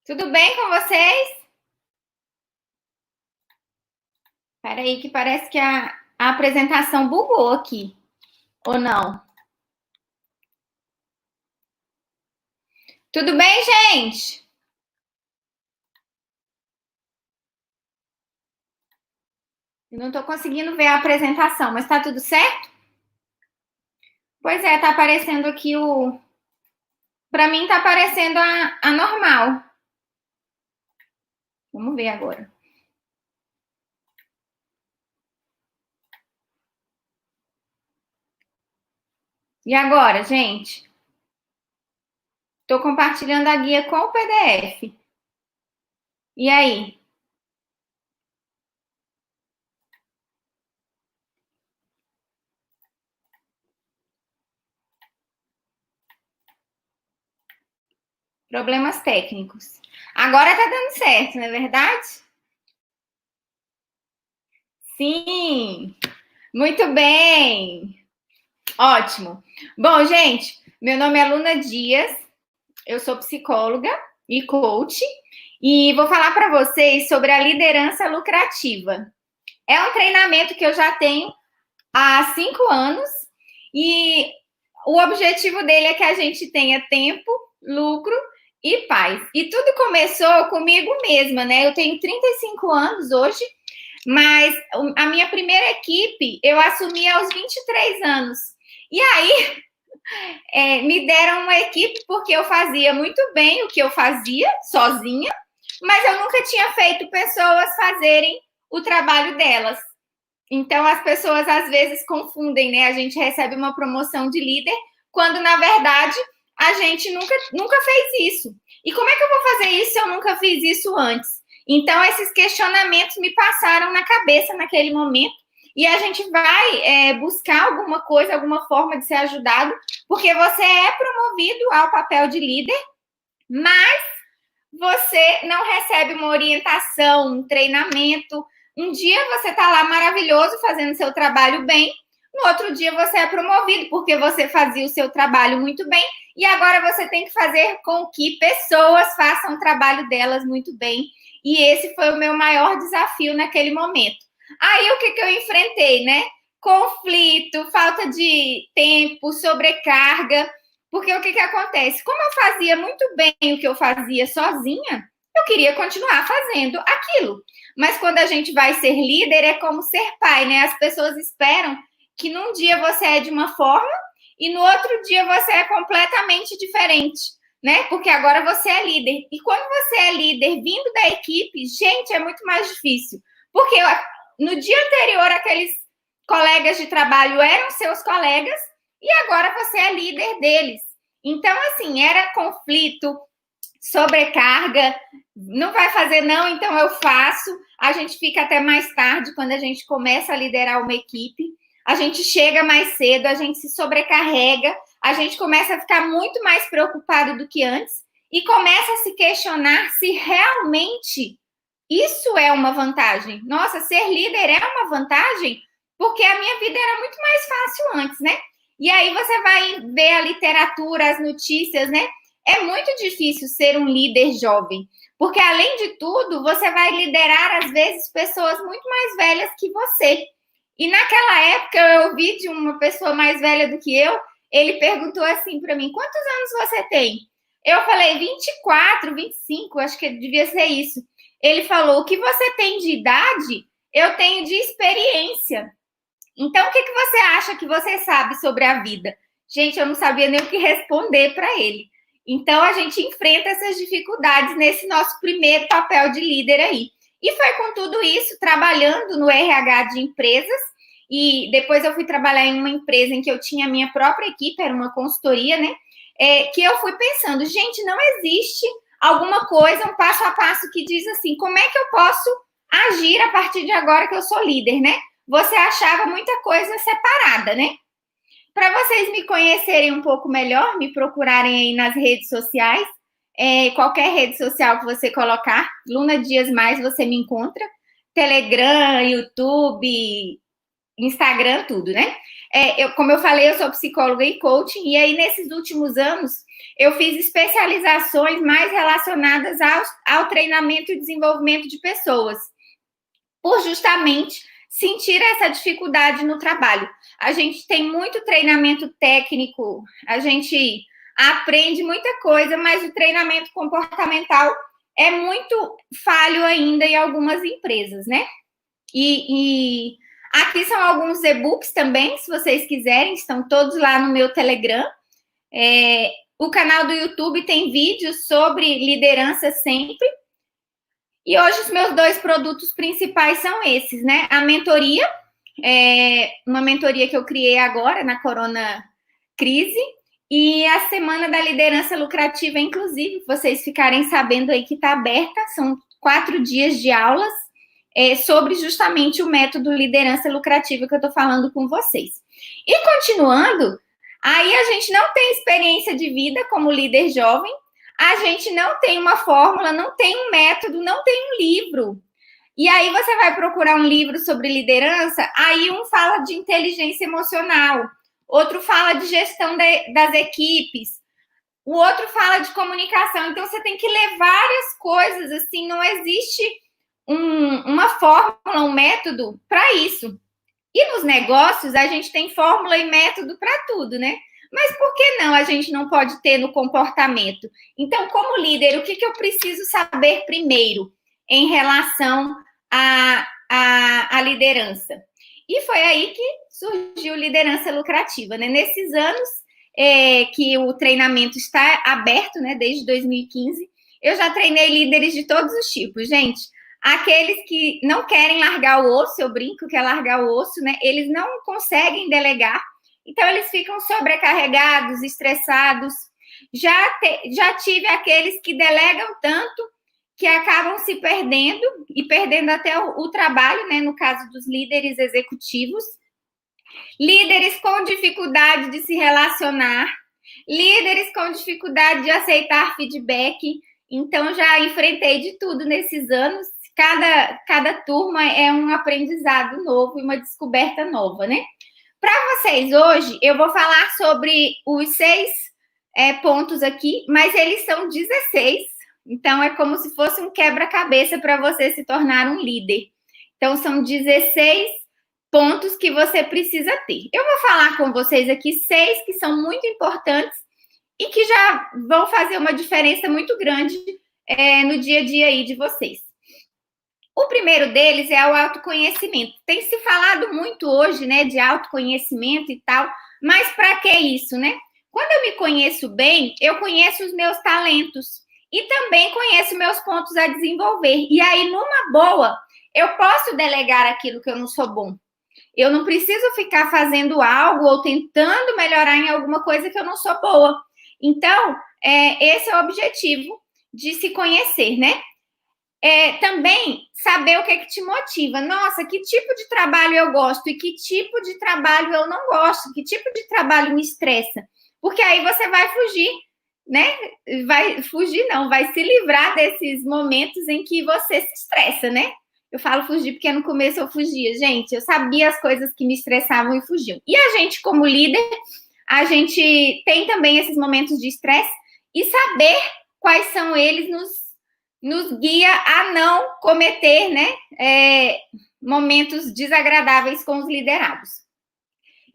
Tudo bem com vocês? Espera aí que parece que a apresentação bugou aqui, ou não? Tudo bem, gente? Eu não estou conseguindo ver a apresentação, mas tá tudo certo? Pois é, tá aparecendo aqui o. Para mim tá aparecendo a normal. Vamos ver agora. E agora, gente? Estou compartilhando a guia com o PDF. E aí? Problemas técnicos. Agora tá dando certo, não é verdade? Sim, muito bem. Ótimo. Bom, gente, meu nome é Luna Dias, eu sou psicóloga e coach e vou falar para vocês sobre a liderança lucrativa. É um treinamento que eu já tenho há 5 anos e o objetivo dele é que a gente tenha tempo, lucro e paz. E tudo começou comigo mesma, né? Eu tenho 35 anos hoje, mas a minha primeira equipe eu assumi aos 23 anos. E aí me deram uma equipe porque eu fazia muito bem o que eu fazia sozinha, mas eu nunca tinha feito pessoas fazerem o trabalho delas. Então as pessoas às vezes confundem, né? A gente recebe uma promoção de líder quando na verdade a gente nunca fez isso. E como é que eu vou fazer isso se eu nunca fiz isso antes? Então esses questionamentos me passaram na cabeça naquele momento e a gente vai buscar alguma coisa, alguma forma de ser ajudado, porque você é promovido ao papel de líder, mas você não recebe uma orientação, um treinamento. Um dia você está lá maravilhoso fazendo seu trabalho bem, no outro dia você é promovido porque você fazia o seu trabalho muito bem e agora você tem que fazer com que pessoas façam o trabalho delas muito bem. E esse foi o meu maior desafio naquele momento. Aí o que eu enfrentei, né? Conflito, falta de tempo, sobrecarga. Porque o que acontece? Como eu fazia muito bem o que eu fazia sozinha, eu queria continuar fazendo aquilo. Mas quando a gente vai ser líder, é como ser pai, né? As pessoas esperam que num dia você é de uma forma e no outro dia você é completamente diferente, né? Porque agora você é líder. E quando você é líder vindo da equipe, gente, é muito mais difícil. Porque no dia anterior, aqueles colegas de trabalho eram seus colegas e agora você é líder deles. Então, assim, era conflito, sobrecarga, não vai fazer não, então eu faço. A gente fica até mais tarde quando a gente começa a liderar uma equipe. A gente chega mais cedo, a gente se sobrecarrega, a gente começa a ficar muito mais preocupado do que antes e começa a se questionar se realmente isso é uma vantagem. Nossa, ser líder é uma vantagem? Porque a minha vida era muito mais fácil antes, né? E aí você vai ver a literatura, as notícias, né? É muito difícil ser um líder jovem, porque além de tudo, você vai liderar às vezes pessoas muito mais velhas que você. E naquela época eu ouvi de uma pessoa mais velha do que eu, ele perguntou assim para mim: "Quantos anos você tem?" Eu falei 24, 25, acho que devia ser isso. Ele falou: "O que você tem de idade, eu tenho de experiência." Então, o que você acha que você sabe sobre a vida? Gente, eu não sabia nem o que responder para ele. Então, a gente enfrenta essas dificuldades nesse nosso primeiro papel de líder aí. E foi com tudo isso, trabalhando no RH de empresas, e depois eu fui trabalhar em uma empresa em que eu tinha a minha própria equipe, era uma consultoria, né? Que eu fui pensando, gente, não existe alguma coisa, um passo a passo que diz assim, como é que eu posso agir a partir de agora que eu sou líder, né? Você achava muita coisa separada, né? Para vocês me conhecerem um pouco melhor, me procurarem aí nas redes sociais, qualquer rede social que você colocar, Luna Dias Mais, você me encontra. Telegram, YouTube, Instagram, tudo, né? Como eu falei, eu sou psicóloga e coaching, e aí nesses últimos anos eu fiz especializações mais relacionadas ao treinamento e desenvolvimento de pessoas, por justamente sentir essa dificuldade no trabalho. A gente tem muito treinamento técnico, a gente aprende muita coisa, mas o treinamento comportamental é muito falho ainda em algumas empresas, né? E aqui são alguns e-books também, se vocês quiserem, estão todos lá no meu Telegram. O canal do YouTube tem vídeos sobre liderança sempre. E hoje os meus 2 produtos principais são esses, né? A mentoria, uma mentoria que eu criei agora na Corona Crise, e a Semana da Liderança Lucrativa, inclusive, vocês ficarem sabendo aí que está aberta, são 4 dias de aulas sobre justamente o método liderança lucrativa que eu estou falando com vocês. E continuando, aí a gente não tem experiência de vida como líder jovem, a gente não tem uma fórmula, não tem um método, não tem um livro. E aí você vai procurar um livro sobre liderança, aí um fala de inteligência emocional, outro fala de gestão das equipes, o outro fala de comunicação. Então você tem que ler várias coisas, assim, não existe uma fórmula, um método para isso. E nos negócios a gente tem fórmula e método para tudo, né? Mas por que não a gente não pode ter no comportamento? Então, como líder, o que eu preciso saber primeiro em relação à liderança? E foi aí que surgiu liderança lucrativa, né? Nesses anos que o treinamento está aberto, né? Desde 2015, eu já treinei líderes de todos os tipos, gente. Aqueles que não querem largar o osso, eu brinco que é largar o osso, né? Eles não conseguem delegar, então eles ficam sobrecarregados, estressados. Já tive aqueles que delegam tanto que acabam se perdendo e perdendo até o trabalho, né? No caso dos líderes executivos. Líderes com dificuldade de se relacionar, líderes com dificuldade de aceitar feedback. Então, já enfrentei de tudo nesses anos. Cada turma é um aprendizado novo e uma descoberta nova, né? Para vocês hoje, eu vou falar sobre os 6 pontos aqui, mas eles são 16. Então, é como se fosse um quebra-cabeça para você se tornar um líder. Então, são 16 pontos que você precisa ter. Eu vou falar com vocês aqui 6 que são muito importantes e que já vão fazer uma diferença muito grande no dia a dia aí de vocês. O primeiro deles é o autoconhecimento. Tem se falado muito hoje, né, de autoconhecimento e tal, mas para que isso, né? Quando eu me conheço bem, eu conheço os meus talentos e também conheço meus pontos a desenvolver. E aí, numa boa, eu posso delegar aquilo que eu não sou bom. Eu não preciso ficar fazendo algo ou tentando melhorar em alguma coisa que eu não sou boa. Então, esse é o objetivo de se conhecer, né? Também saber o que te motiva. Nossa, que tipo de trabalho eu gosto e que tipo de trabalho eu não gosto, que tipo de trabalho me estressa. Porque aí você vai fugir, né? Vai fugir, não, vai se livrar desses momentos em que você se estressa, né? Eu falo fugir porque no começo eu fugia, gente. Eu sabia as coisas que me estressavam e fugiam. E a gente, como líder, a gente tem também esses momentos de estresse e saber quais são eles nos guia a não cometer, né, momentos desagradáveis com os liderados.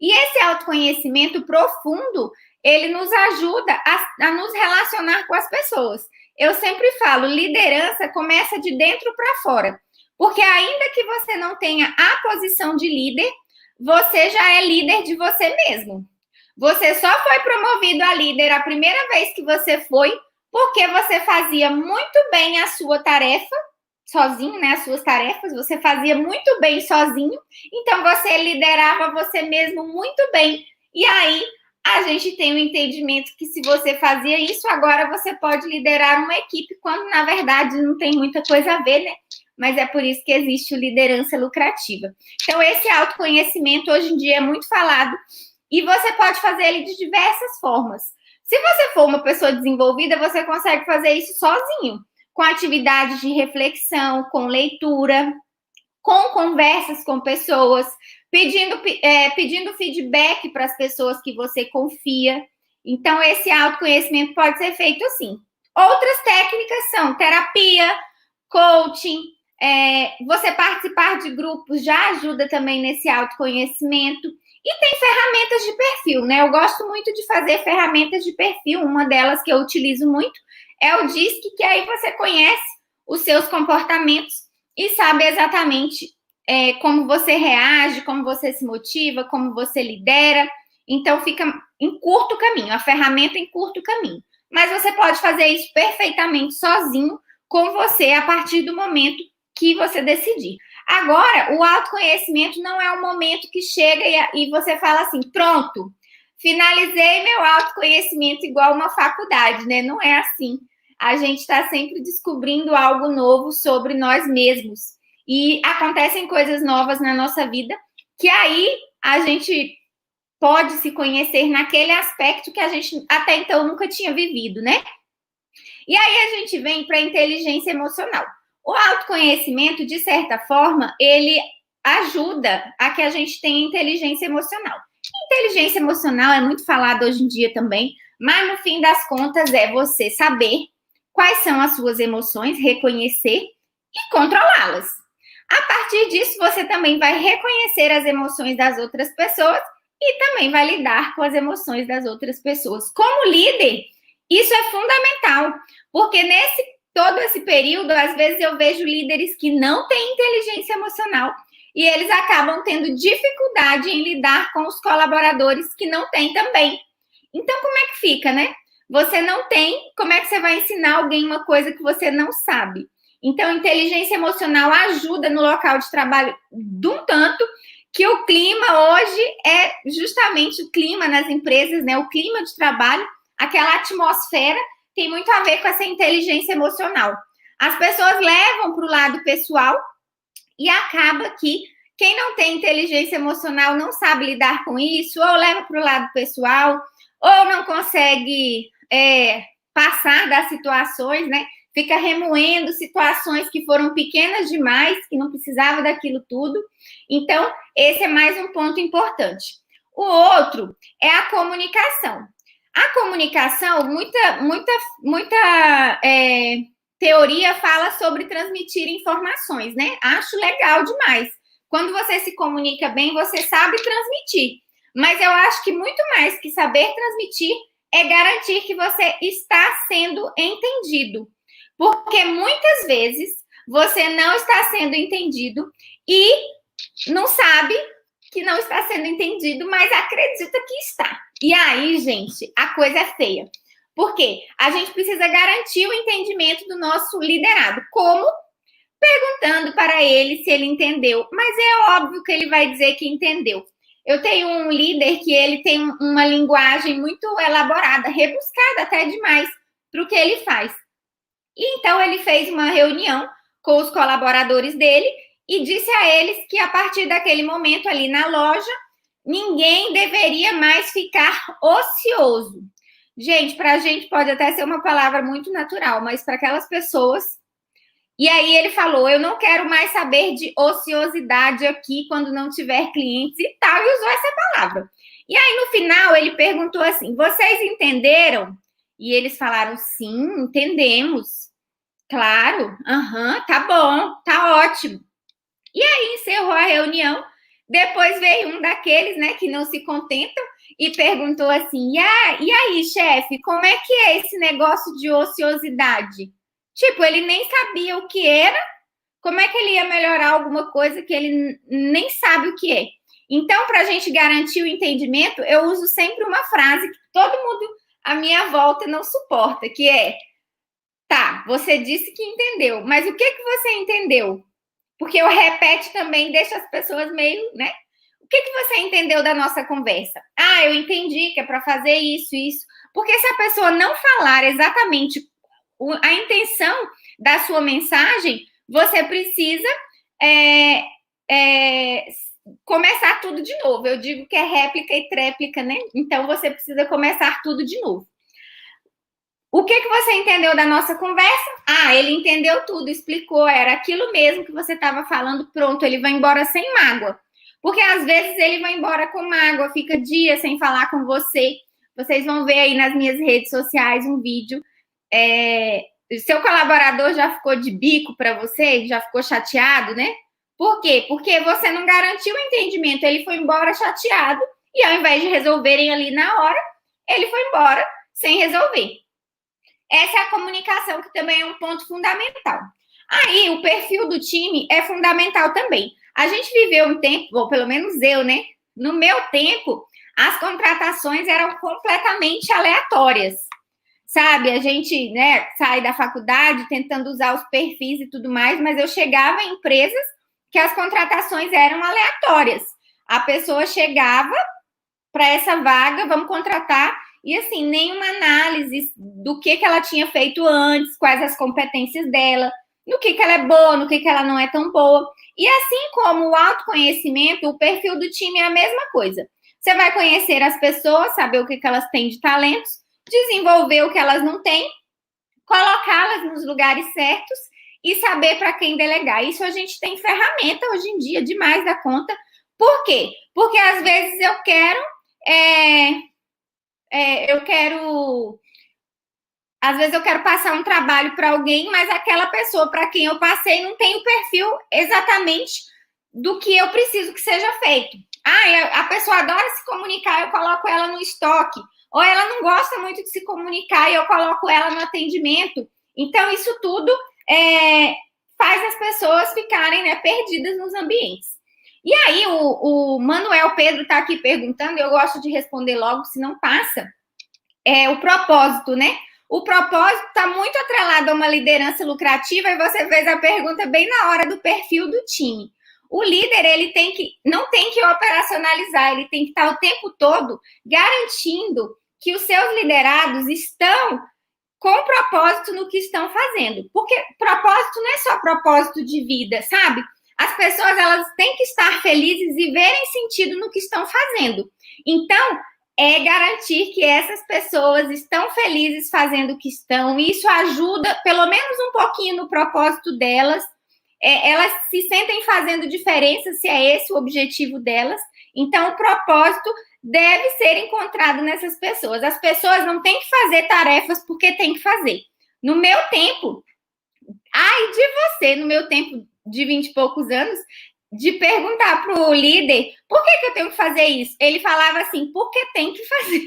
E esse autoconhecimento profundo, ele nos ajuda a nos relacionar com as pessoas. Eu sempre falo, liderança começa de dentro para fora. Porque ainda que você não tenha a posição de líder, você já é líder de você mesmo. Você só foi promovido a líder a primeira vez que você foi, porque você fazia muito bem a sua tarefa, sozinho, né? As suas tarefas, você fazia muito bem sozinho, então você liderava você mesmo muito bem. E aí, a gente tem o entendimento que se você fazia isso, agora você pode liderar uma equipe, quando na verdade não tem muita coisa a ver, né? Mas é por isso que existe o liderança lucrativa. Então, esse autoconhecimento hoje em dia é muito falado e você pode fazer ele de diversas formas. Se você for uma pessoa desenvolvida, você consegue fazer isso sozinho, com atividades de reflexão, com leitura, com conversas com pessoas, pedindo feedback para as pessoas que você confia. Então, esse autoconhecimento pode ser feito assim. Outras técnicas são terapia, coaching, você participar de grupos já ajuda também nesse autoconhecimento. E tem ferramentas de perfil, né? Eu gosto muito de fazer ferramentas de perfil. Uma delas que eu utilizo muito é o DISC, que aí você conhece os seus comportamentos e sabe exatamente como você reage, como você se motiva, como você lidera. Então, fica em curto caminho, a ferramenta em curto caminho. Mas você pode fazer isso perfeitamente sozinho, com você, a partir do momento que você decidir. Agora, o autoconhecimento não é um momento que chega e você fala assim, pronto, finalizei meu autoconhecimento igual uma faculdade, né? Não é assim. A gente está sempre descobrindo algo novo sobre nós mesmos. E acontecem coisas novas na nossa vida que aí a gente pode se conhecer naquele aspecto que a gente até então nunca tinha vivido, né? E aí a gente vem para a inteligência emocional. O autoconhecimento, de certa forma, ele ajuda a que a gente tenha inteligência emocional. Inteligência emocional é muito falado hoje em dia também, mas no fim das contas é você saber quais são as suas emoções, reconhecer e controlá-las. A partir disso, você também vai reconhecer as emoções das outras pessoas e também vai lidar com as emoções das outras pessoas. Como líder, isso é fundamental, porque todo esse período, às vezes eu vejo líderes que não têm inteligência emocional e eles acabam tendo dificuldade em lidar com os colaboradores que não têm também. Então, como é que fica, né? Você não tem, como é que você vai ensinar alguém uma coisa que você não sabe? Então, inteligência emocional ajuda no local de trabalho de um tanto que o clima hoje é justamente o clima nas empresas, né? O clima de trabalho, aquela atmosfera tem muito a ver com essa inteligência emocional. As pessoas levam para o lado pessoal e acaba que quem não tem inteligência emocional não sabe lidar com isso, ou leva para o lado pessoal, ou não consegue passar das situações, né? Fica remoendo situações que foram pequenas demais, que não precisava daquilo tudo. Então, esse é mais um ponto importante. O outro é a comunicação. A comunicação, muita teoria fala sobre transmitir informações, né? Acho legal demais. Quando você se comunica bem, você sabe transmitir. Mas eu acho que muito mais que saber transmitir é garantir que você está sendo entendido. Porque muitas vezes você não está sendo entendido e não sabe que não está sendo entendido, mas acredita que está. E aí, gente, a coisa é feia. Por quê? A gente precisa garantir o entendimento do nosso liderado. Como? Perguntando para ele se ele entendeu. Mas é óbvio que ele vai dizer que entendeu. Eu tenho um líder que ele tem uma linguagem muito elaborada, rebuscada até demais para o que ele faz. E então ele fez uma reunião com os colaboradores dele e disse a eles que a partir daquele momento ali na loja, ninguém deveria mais ficar ocioso. Gente, para a gente pode até ser uma palavra muito natural, mas para aquelas pessoas... E aí ele falou, eu não quero mais saber de ociosidade aqui quando não tiver clientes e tal, e usou essa palavra. E aí no final ele perguntou assim, vocês entenderam? E eles falaram, sim, entendemos. Claro, tá bom, tá ótimo. E aí encerrou a reunião. Depois veio um daqueles, né, que não se contentam e perguntou assim, e aí, chefe, como é que é esse negócio de ociosidade? Tipo, ele nem sabia o que era, como é que ele ia melhorar alguma coisa que ele nem sabe o que é? Então, para a gente garantir o entendimento, eu uso sempre uma frase que todo mundo à minha volta não suporta, que é, tá, você disse que entendeu, mas o que você entendeu? Porque o repete também deixa as pessoas meio, né? O que você entendeu da nossa conversa? Ah, eu entendi que é para fazer isso, isso. Porque se a pessoa não falar exatamente a intenção da sua mensagem, você precisa começar tudo de novo. Eu digo que é réplica e tréplica, né? Então, você precisa começar tudo de novo. O que você entendeu da nossa conversa? Ah, ele entendeu tudo, explicou, era aquilo mesmo que você estava falando, pronto, ele vai embora sem mágoa. Porque às vezes ele vai embora com mágoa, fica dias sem falar com você. Vocês vão ver aí nas minhas redes sociais um vídeo. Seu colaborador já ficou de bico para você, já ficou chateado, né? Por quê? Porque você não garantiu o entendimento, ele foi embora chateado e ao invés de resolverem ali na hora, ele foi embora sem resolver. Essa é a comunicação, que também é um ponto fundamental. Aí, o perfil do time é fundamental também. A gente viveu um tempo, ou pelo menos eu, né? No meu tempo, as contratações eram completamente aleatórias. Sabe, a gente, né, sai da faculdade tentando usar os perfis e tudo mais, mas eu chegava em empresas que as contratações eram aleatórias. A pessoa chegava para essa vaga, vamos contratar, e assim, nenhuma análise do que ela tinha feito antes, quais as competências dela, no que ela é boa, no que ela não é tão boa. E assim como o autoconhecimento, o perfil do time é a mesma coisa. Você vai conhecer as pessoas, saber o que elas têm de talentos, desenvolver o que elas não têm, colocá-las nos lugares certos e saber para quem delegar. Isso a gente tem ferramenta hoje em dia demais da conta. Por quê? Porque às vezes eu quero às vezes eu quero passar um trabalho para alguém, mas aquela pessoa para quem eu passei não tem o perfil exatamente do que eu preciso que seja feito. Ah, a pessoa adora se comunicar, eu coloco ela no estoque. Ou ela não gosta muito de se comunicar e eu coloco ela no atendimento. Então, isso tudo faz as pessoas ficarem, né, perdidas nos ambientes. E aí, o Manuel Pedro está aqui perguntando, eu gosto de responder logo, se não passa, o propósito, né? O propósito está muito atrelado a uma liderança lucrativa, e você fez a pergunta bem na hora do perfil do time. O líder, ele não tem que operacionalizar, ele tem que estar o tempo todo garantindo que os seus liderados estão com propósito no que estão fazendo. Porque propósito não é só propósito de vida, sabe? As pessoas, elas têm que estar felizes e verem sentido no que estão fazendo. Então, é garantir que essas pessoas estão felizes fazendo o que estão. Isso ajuda, pelo menos um pouquinho, no propósito delas. Elas se sentem fazendo diferença, se é esse o objetivo delas. Então, o propósito deve ser encontrado nessas pessoas. As pessoas não têm que fazer tarefas porque têm que fazer. No meu tempo, no meu tempo de 20 e poucos anos, de perguntar para o líder por que eu tenho que fazer isso. Ele falava assim, porque tem que fazer.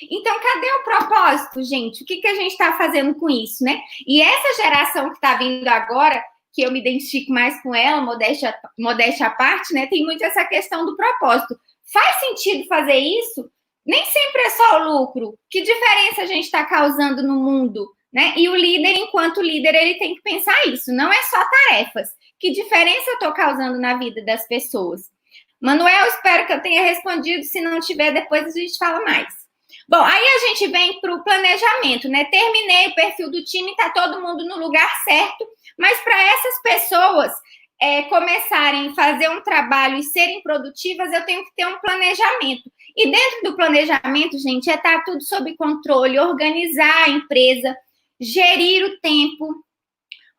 Então, cadê o propósito, gente? O que a gente está fazendo com isso, né? E essa geração que está vindo agora, que eu me identifico mais com ela, modéstia à parte, né? Tem muito essa questão do propósito. Faz sentido fazer isso? Nem sempre é só o lucro. Que diferença a gente está causando no mundo, né? E o líder, enquanto líder, ele tem que pensar isso. Não é só tarefas. Que diferença eu estou causando na vida das pessoas? Manuel, espero que eu tenha respondido. Se não tiver, depois a gente fala mais. Bom, aí a gente vem para o planejamento, né? Terminei o perfil do time, está todo mundo no lugar certo, mas para essas pessoas começarem a fazer um trabalho e serem produtivas, eu tenho que ter um planejamento. E dentro do planejamento, gente, estar tudo sob controle, organizar a empresa, gerir o tempo.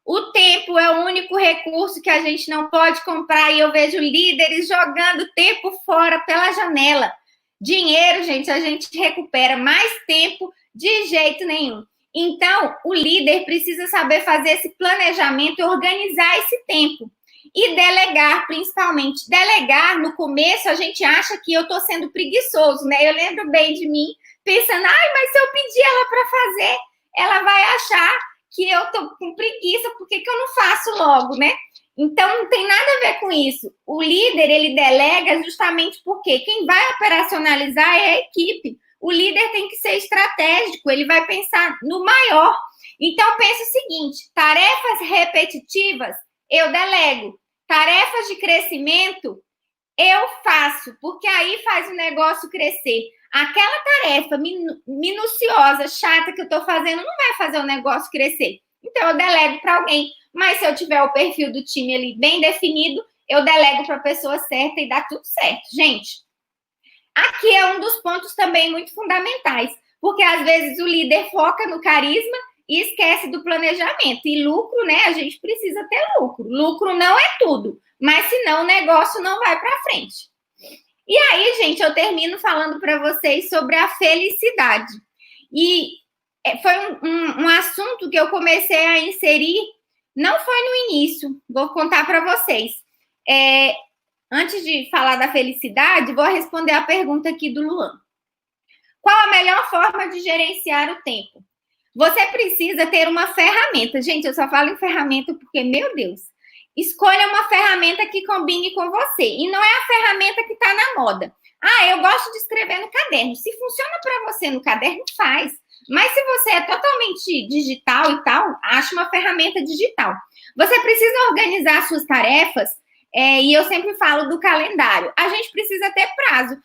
O tempo é o único recurso que a gente não pode comprar, e eu vejo líderes jogando tempo fora pela janela. Dinheiro, gente, a gente recupera, mais tempo de jeito nenhum. Então, o líder precisa saber fazer esse planejamento e organizar esse tempo. E delegar, principalmente. Delegar, no começo, a gente acha que eu estou sendo preguiçoso, né? Eu lembro bem de mim, pensando, mas se eu pedir ela para fazer, ela vai achar que eu estou com preguiça, por que eu não faço logo, né? Então, não tem nada a ver com isso. O líder, ele delega justamente porque quem vai operacionalizar é a equipe. O líder tem que ser estratégico, ele vai pensar no maior. Então, pense o seguinte, tarefas repetitivas, eu delego. Tarefas de crescimento, eu faço, porque aí faz o negócio crescer. Aquela tarefa minuciosa, chata que eu estou fazendo, não vai fazer o negócio crescer. Então, eu delego para alguém. Mas se eu tiver o perfil do time ali bem definido, eu delego para a pessoa certa e dá tudo certo. Gente, aqui é um dos pontos também muito fundamentais. porque às vezes o líder foca no carisma e esquece do planejamento. E lucro, né? A gente precisa ter lucro. Lucro não é tudo, mas senão o negócio não vai para frente. E aí, gente, eu termino falando para vocês sobre a felicidade. E foi um assunto que eu comecei a inserir, não foi no início, vou contar para vocês. Antes de falar da felicidade, vou responder a pergunta aqui do Luan. Qual a melhor forma de gerenciar o tempo? Você precisa ter uma ferramenta. Gente, eu só falo em ferramenta porque, meu Deus, escolha uma ferramenta que combine com você. E não é a ferramenta que está na moda. Eu gosto de escrever no caderno. Se funciona para você no caderno, faz. Mas se você é totalmente digital e tal, ache uma ferramenta digital. Você precisa organizar suas tarefas, e eu sempre falo do calendário. A gente precisa ter prazo.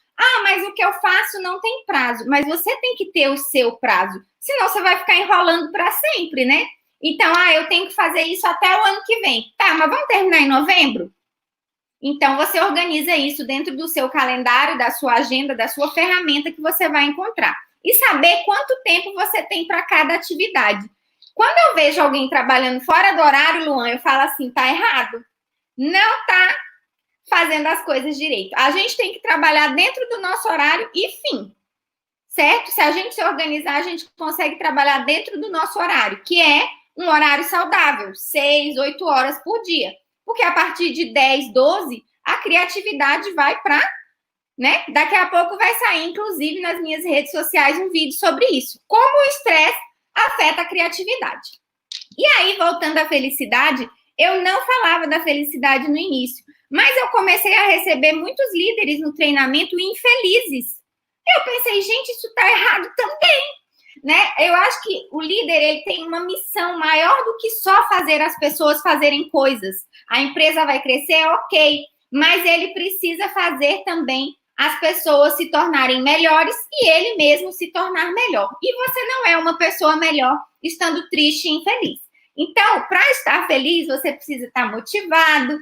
Mas o que eu faço não tem prazo. Mas você tem que ter o seu prazo. Senão você vai ficar enrolando para sempre, né? Então, eu tenho que fazer isso até o ano que vem. Tá, mas vamos terminar em novembro? Então, você organiza isso dentro do seu calendário, da sua agenda, da sua ferramenta que você vai encontrar. E saber quanto tempo você tem para cada atividade. Quando eu vejo alguém trabalhando fora do horário, Luan, eu falo assim, tá errado. Não tá fazendo as coisas direito. A gente tem que trabalhar dentro do nosso horário e fim. Certo? Se a gente se organizar, a gente consegue trabalhar dentro do nosso horário, que é um horário saudável, 6, 8 horas por dia. Porque a partir de 10, 12, a criatividade vai para, né? Daqui a pouco vai sair, inclusive, nas minhas redes sociais, um vídeo sobre isso. Como o estresse afeta a criatividade. E aí, voltando à felicidade, eu não falava da felicidade no início, mas eu comecei a receber muitos líderes no treinamento infelizes. Eu pensei, gente, isso está errado também, né? Eu acho que o líder, ele tem uma missão maior do que só fazer as pessoas fazerem coisas. A empresa vai crescer, ok, mas ele precisa fazer também as pessoas se tornarem melhores e ele mesmo se tornar melhor. E você não é uma pessoa melhor estando triste e infeliz. Então, para estar feliz, você precisa estar motivado,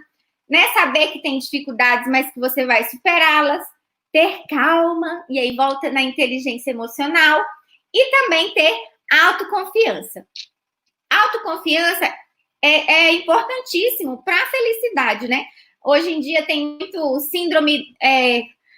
né? Saber que tem dificuldades, mas que você vai superá-las. Ter calma, e aí volta na inteligência emocional, e também ter autoconfiança. Autoconfiança é importantíssimo para a felicidade, né? Hoje em dia tem muito síndrome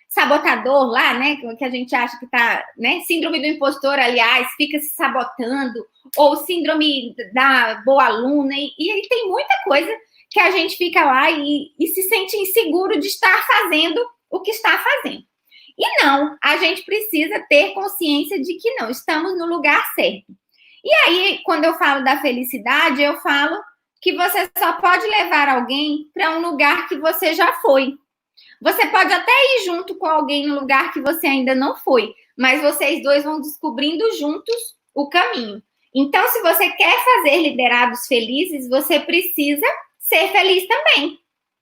sabotador lá, né? Que a gente acha que tá, né? Síndrome do impostor, aliás, fica se sabotando, ou síndrome da boa aluna, e aí tem muita coisa que a gente fica lá e se sente inseguro de estar fazendo o que está fazendo. E não, a gente precisa ter consciência de que não, estamos no lugar certo. E aí, quando eu falo da felicidade, eu falo que você só pode levar alguém para um lugar que você já foi. Você pode até ir junto com alguém no lugar que você ainda não foi, mas vocês dois vão descobrindo juntos o caminho. Então, se você quer fazer liderados felizes, você precisa ser feliz também.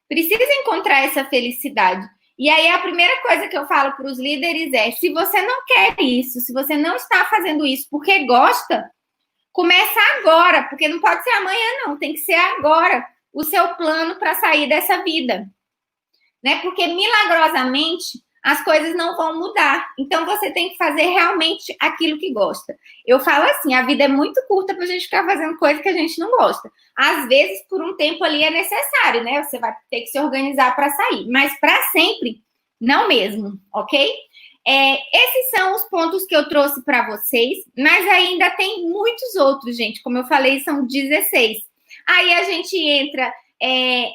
Precisa encontrar essa felicidade. E aí, a primeira coisa que eu falo para os líderes é, se você não quer isso, se você não está fazendo isso porque gosta, começa agora, porque não pode ser amanhã, não. Tem que ser agora o seu plano para sair dessa vida. Né? Porque, milagrosamente, as coisas não vão mudar. Então, você tem que fazer realmente aquilo que gosta. Eu falo assim, a vida é muito curta para a gente ficar fazendo coisa que a gente não gosta. Às vezes, por um tempo ali é necessário, né? Você vai ter que se organizar para sair. Mas, para sempre, não mesmo, ok? Esses são os pontos que eu trouxe para vocês. Mas ainda tem muitos outros, gente. Como eu falei, são 16. Aí a gente entra...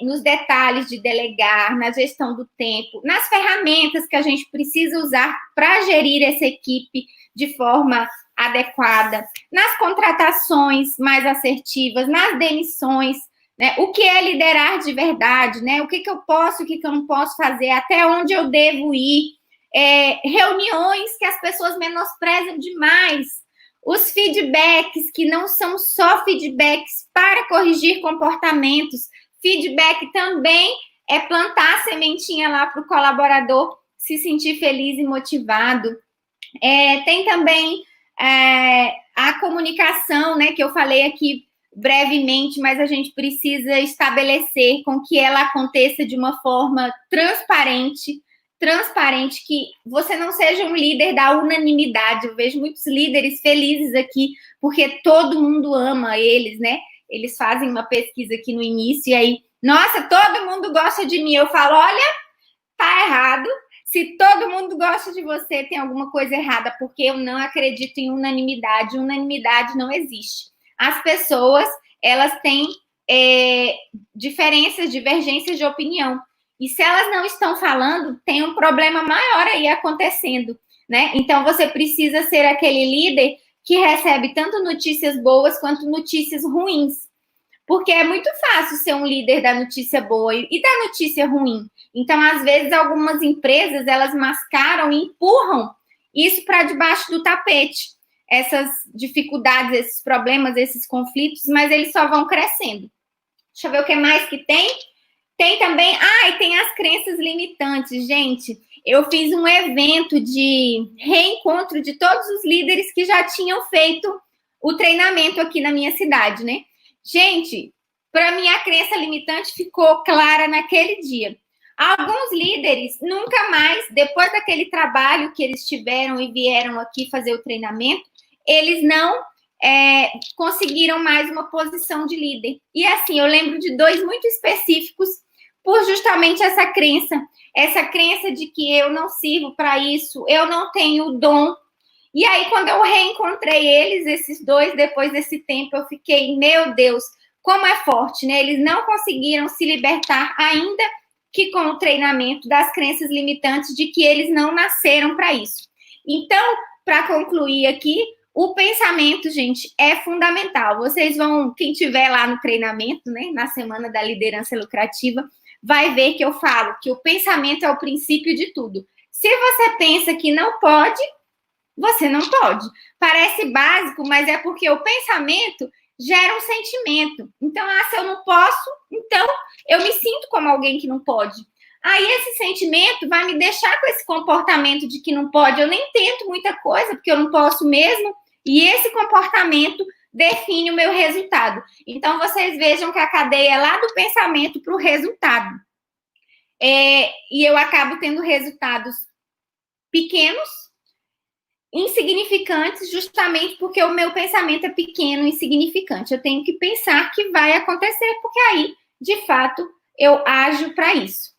nos detalhes de delegar, na gestão do tempo, nas ferramentas que a gente precisa usar para gerir essa equipe de forma adequada, nas contratações mais assertivas, nas demissões, né? O que é liderar de verdade, né? O que eu posso, o que eu não posso fazer, até onde eu devo ir, reuniões que as pessoas menosprezam demais, os feedbacks que não são só feedbacks para corrigir comportamentos. Feedback também é plantar a sementinha lá para o colaborador se sentir feliz e motivado. Tem também a comunicação, né, que eu falei aqui brevemente, mas a gente precisa estabelecer com que ela aconteça de uma forma transparente, transparente, que você não seja um líder da unanimidade. Eu vejo muitos líderes felizes aqui, porque todo mundo ama eles, né? Eles fazem uma pesquisa aqui no início, e aí, nossa, todo mundo gosta de mim. Eu falo, olha, tá errado. Se todo mundo gosta de você, tem alguma coisa errada, porque eu não acredito em unanimidade. Unanimidade não existe. As pessoas, elas têm diferenças, divergências de opinião. E se elas não estão falando, tem um problema maior aí acontecendo, né? Então, você precisa ser aquele líder que recebe tanto notícias boas quanto notícias ruins. Porque é muito fácil ser um líder da notícia boa e da notícia ruim. Então, às vezes, algumas empresas, elas mascaram e empurram isso para debaixo do tapete. Essas dificuldades, esses problemas, esses conflitos, mas eles só vão crescendo. Deixa eu ver o que mais que tem. Tem também... e tem as crenças limitantes. Gente, eu fiz um evento de reencontro de todos os líderes que já tinham feito o treinamento aqui na minha cidade, né? Gente, para mim a crença limitante ficou clara naquele dia. Alguns líderes nunca mais, depois daquele trabalho que eles tiveram e vieram aqui fazer o treinamento, eles não conseguiram mais uma posição de líder. E assim, eu lembro de 2 muito específicos por justamente essa crença de que eu não sirvo para isso, eu não tenho o dom. E aí, quando eu reencontrei eles, esses 2, depois desse tempo, eu fiquei, meu Deus, como é forte, né? Eles não conseguiram se libertar ainda que com o treinamento das crenças limitantes de que eles não nasceram para isso. Então, para concluir aqui, o pensamento, gente, é fundamental. Vocês vão, quem estiver lá no treinamento, né, na Semana da Liderança Lucrativa, vai ver que eu falo que o pensamento é o princípio de tudo. Se você pensa que não pode, você não pode. Parece básico, mas é porque o pensamento gera um sentimento. Então, se eu não posso, então eu me sinto como alguém que não pode. Aí esse sentimento vai me deixar com esse comportamento de que não pode. Eu nem tento muita coisa, porque eu não posso mesmo. E esse comportamento define o meu resultado. Então, vocês vejam que a cadeia é lá do pensamento para o resultado. E eu acabo tendo resultados pequenos, insignificantes, justamente porque o meu pensamento é pequeno, insignificante. Eu tenho que pensar que vai acontecer, porque aí, de fato, eu ajo para isso.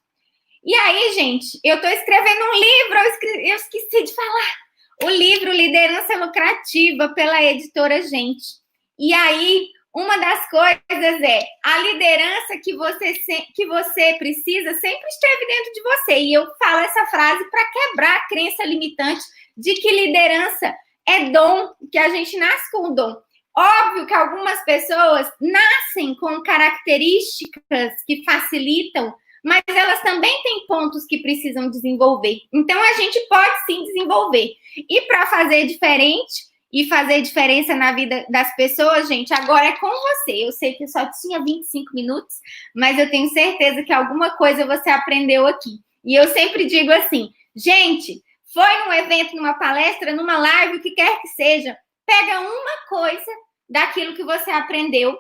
E aí, gente, eu estou escrevendo um livro, eu esqueci de falar. O livro Liderança Lucrativa, pela editora Gente. E aí, uma das coisas é a liderança que você precisa sempre esteve dentro de você. E eu falo essa frase para quebrar a crença limitante de que liderança é dom, que a gente nasce com o dom. Óbvio que algumas pessoas nascem com características que facilitam, mas elas também têm pontos que precisam desenvolver. Então, a gente pode sim desenvolver. E para fazer diferente e fazer diferença na vida das pessoas, gente, agora é com você. Eu sei que eu só tinha 25 minutos, mas eu tenho certeza que alguma coisa você aprendeu aqui. E eu sempre digo assim, gente, foi num evento, numa palestra, numa live, o que quer que seja, pega uma coisa daquilo que você aprendeu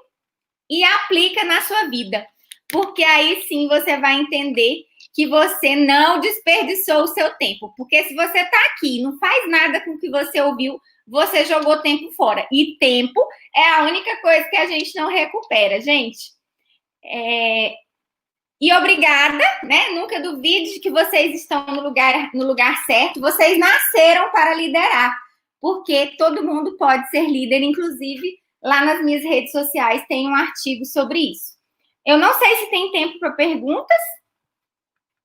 e aplica na sua vida. Porque aí sim você vai entender que você não desperdiçou o seu tempo. Porque se você está aqui e não faz nada com o que você ouviu, você jogou tempo fora. E tempo é a única coisa que a gente não recupera, gente. E obrigada, né? Nunca duvide de que vocês estão no lugar certo. Vocês nasceram para liderar. Porque todo mundo pode ser líder, inclusive lá nas minhas redes sociais tem um artigo sobre isso. Eu não sei se tem tempo para perguntas,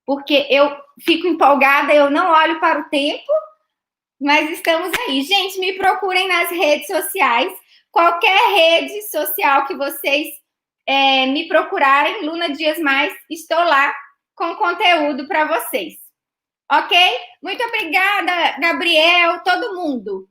porque eu fico empolgada, eu não olho para o tempo, mas estamos aí. Gente, me procurem nas redes sociais. Qualquer rede social que vocês me procurarem, Luna Dias Mais, estou lá com conteúdo para vocês. Ok? Muito obrigada, Gabriel, todo mundo.